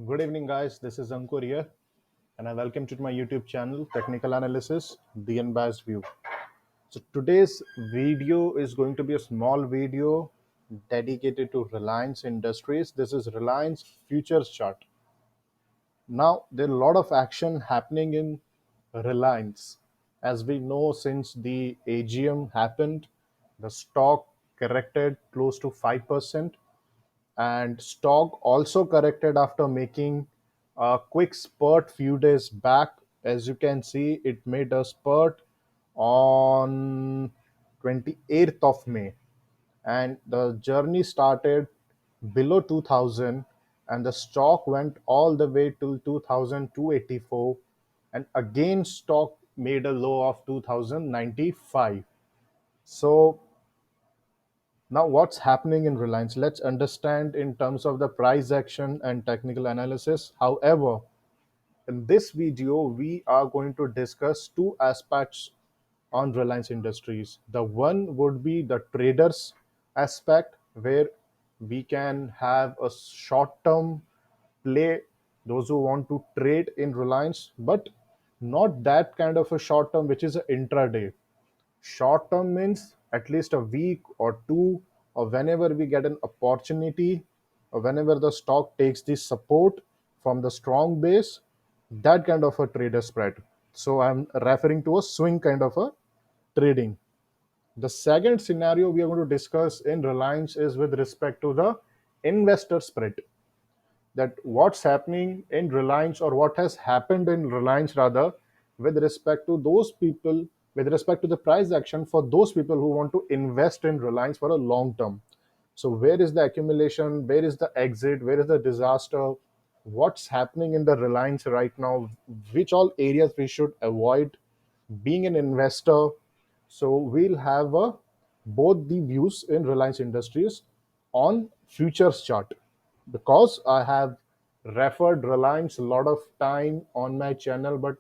Good evening, guys. This is Ankur here, and I welcome to my YouTube channel, Technical Analysis, the Unbiased View. So today's video is going to be a small video dedicated to Reliance Industries. This is Reliance futures chart. Now, there are a lot of action happening in Reliance. As we know, since the AGM happened, the stock corrected close to 5%, and stock also corrected after making a quick spurt few days back. As you can see, it made a spurt on 28th of May, and the journey started below 2000, and the stock went all the way to 2284, and again stock made a low of 2095. So now, what's happening in Reliance? Let's understand in terms of the price action and technical analysis. However, in this video, we are going to discuss two aspects on Reliance Industries. The one would be the traders aspect, where we can have a short term play, those who want to trade in Reliance, but not that kind of a short term, which is an intraday. Short term means at least a week or two, or whenever we get an opportunity, or whenever the stock takes the support from the strong base, that kind of a trader spread. So I'm referring to a swing kind of a trading. The second scenario we are going to discuss in Reliance is with respect to the investor spread, that what's happening in Reliance, or what has happened in Reliance rather, with respect to those people, with respect to the price action for those people who want to invest in Reliance for a long term. So, where is the accumulation? Where is the exit? Where is the disaster? What's happening in the Reliance right now? Which all areas we should avoid being an investor? So, we'll have both the views in Reliance Industries on futures chart, because I have referred Reliance a lot of time on my channel, but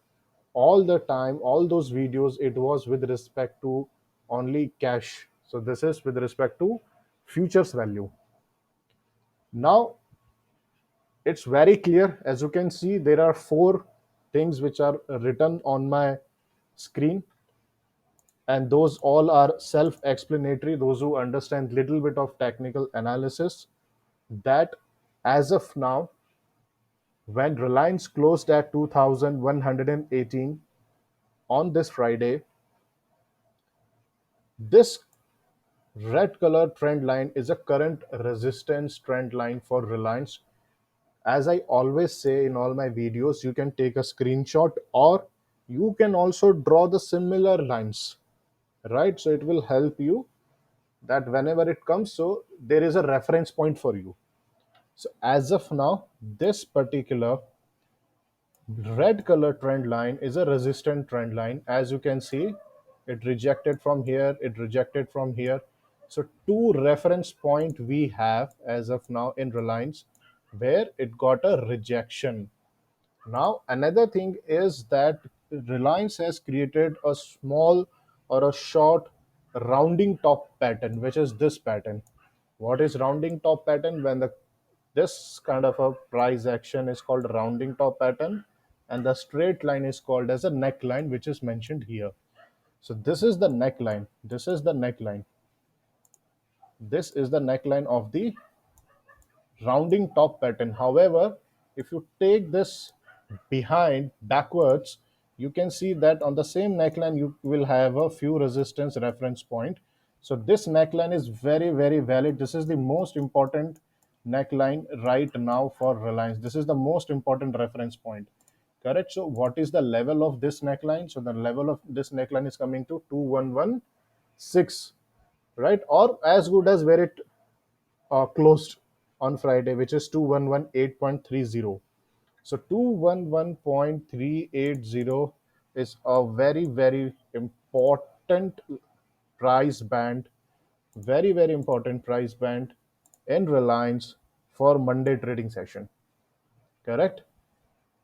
all the time, all those videos, it was with respect to only cash. So this is with respect to futures value. Now it's very clear. As you can see, there are four things which are written on my screen, and those all are self-explanatory. Those who understand little bit of technical analysis, that as of now, when Reliance closed at 2118 on this Friday, this red color trend line is a current resistance trend line for Reliance. As I always say in all my videos, you can take a screenshot, or you can also draw the similar lines, right? So it will help you that whenever it comes, so there is a reference point for you. So as of now, this particular red color trend line is a resistant trend line. As you can see, it rejected from here, it rejected from here. So two reference point we have as of now in Reliance, where it got a rejection. Now another thing is that Reliance has created a small or a short rounding top pattern, which is this pattern. What is rounding top pattern? When the this kind of a price action is called rounding top pattern, and the straight line is called as a neckline, which is mentioned here. So this is the neckline, this is the neckline, this is the neckline of the rounding top pattern. However, if you take this behind backwards, you can see that on the same neckline you will have a few resistance reference point. So this neckline is very, very valid. This is the most important neckline right now for Reliance. This is the most important reference point. Correct. So what is the level of this neckline? So the level of this neckline is coming to 2116, right? Or as good as where it closed on Friday, which is 2118.30. So 211.380 is a very, very important price band, very, very important price band in Reliance for Monday trading session. Correct?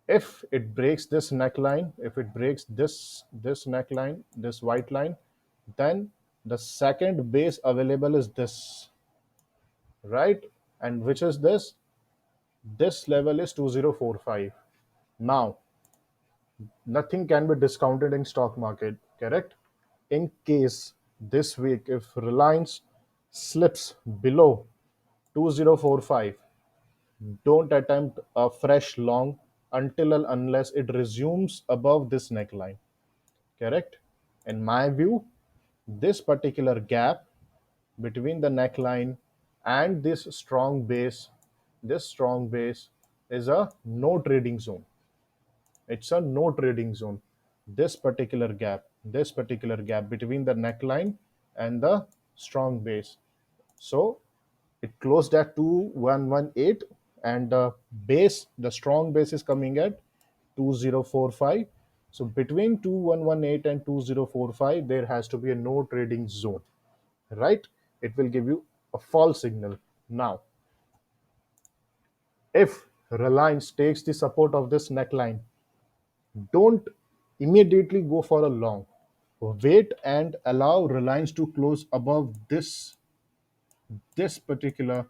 If it breaks this neckline, if it breaks this neckline, this white line, then the second base available is this, right? And which is this? This level is 2045. Now, nothing can be discounted in stock market, correct? In case this week, if Reliance slips below 2045, don't attempt a fresh long until and unless it resumes above this neckline, correct? In my view, this particular gap between the neckline and this strong base is a no trading zone. It's a no trading zone. This particular gap between the neckline and the strong base. So it closed at 2118, and the strong base is coming at 2045. So between 2118 and 2045, there has to be a no trading zone, right? It will give you a false signal. Now, if Reliance takes the support of this neckline, don't immediately go for a long. Wait and allow Reliance to close above this particular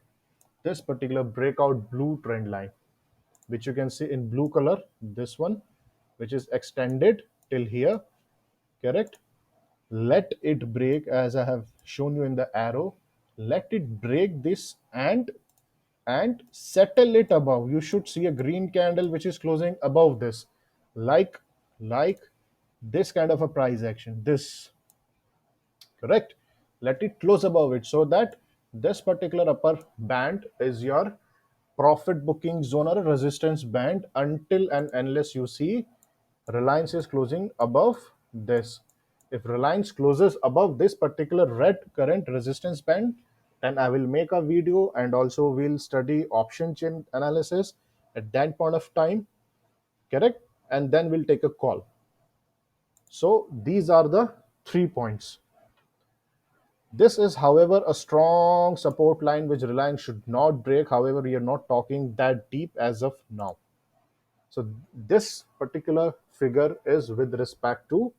this particular breakout blue trend line, which you can see in blue color, this one, which is extended till here, correct? Let it break as I have shown you in the arrow. Let it break this and settle it above. You should see a green candle which is closing above this, like like this kind of a price action, this, correct? Let it close above it, so that this particular upper band is your profit booking zone or a resistance band until and unless you see Reliance is closing above this. If Reliance closes above this particular red current resistance band, then I will make a video and also we'll study option chain analysis at that point of time, correct? And then we'll take a call. So these are the 3 points. This is, however, a strong support line which Reliance should not break. However, we are not talking that deep as of now. So this particular figure is with respect to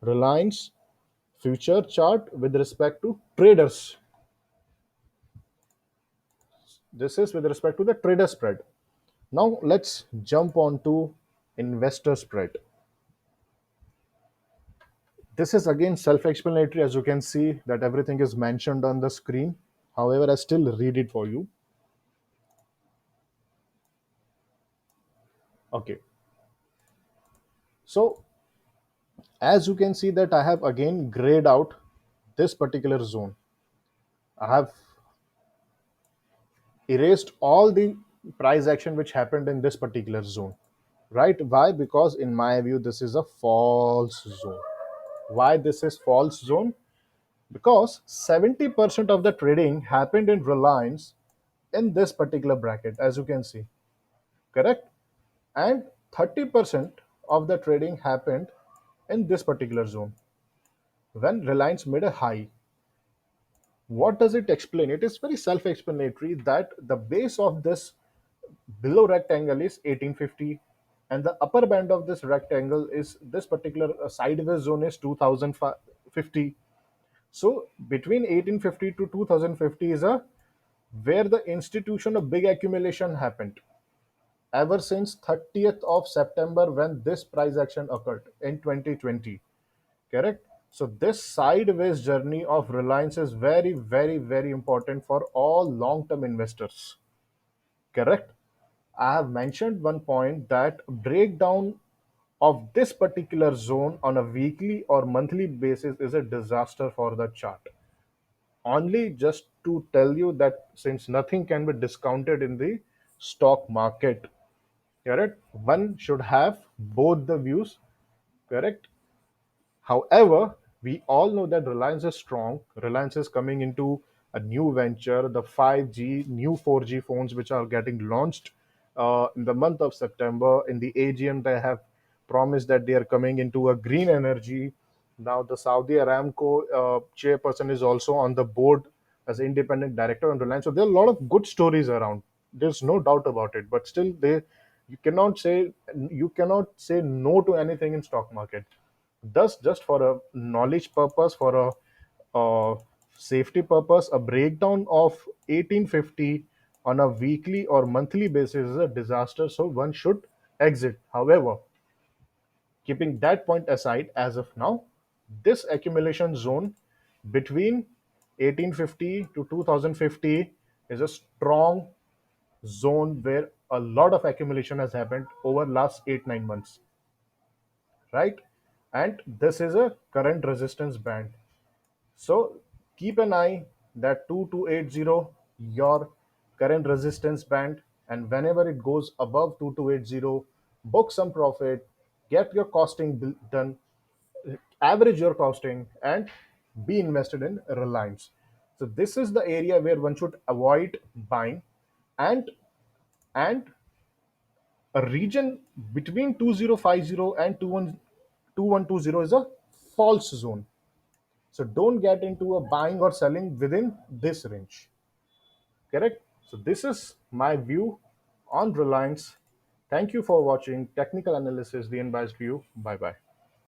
Reliance future chart with respect to traders. This is with respect to the trader spread. Now let's jump on to investor spread. This is again self-explanatory, as you can see that everything is mentioned on the screen. However, I still read it for you. Okay. So as you can see that I have again grayed out this particular zone. I have erased all the price action which happened in this particular zone, right? Why? Because in my view this is a false zone. Why this is false zone? Because 70% of the trading happened in Reliance in this particular bracket, as you can see, correct? And 30% of the trading happened in this particular zone when Reliance made a high. What does it explain? It is very self-explanatory that the base of this below rectangle is 1850, and the upper band of this rectangle is this particular sideways zone is 2050. So between 1850 to 2050 is a where the institution of big accumulation happened ever since 30th of September when this price action occurred in 2020, correct? So this sideways journey of Reliance is very, very, very important for all long-term investors, correct? I have mentioned one point that breakdown of this particular zone on a weekly or monthly basis is a disaster for the chart. Only just to tell you that since nothing can be discounted in the stock market, correct? One should have both the views, correct? However, we all know that Reliance is strong. Reliance is coming into a new venture, the 5G, new 4G phones, which are getting launched in the month of September. In the AGM, they have promised that they are coming into a green energy. Now, the Saudi Aramco chairperson is also on the board as independent director on Reliance. So there are a lot of good stories around. There's no doubt about it. But still, you cannot say no to anything in stock market. Thus, just for a knowledge purpose, for a safety purpose, a breakdown of 1850 on a weekly or monthly basis is a disaster, so one should exit. However, keeping that point aside, as of now, this accumulation zone between 1850 to 2050 is a strong zone where a lot of accumulation has happened over last 8 9 months, right? And this is a current resistance band. So keep an eye that 2280 your current resistance band, and whenever it goes above 2280, book some profit, get your costing done, average your costing, and be invested in Reliance. So this is the area where one should avoid buying, and and a region between 2050 and 2120 is a false zone. So don't get into a buying or selling within this range. Correct? So this is my view on Reliance. Thank you for watching Technical Analysis, the Unbiased View. Bye bye.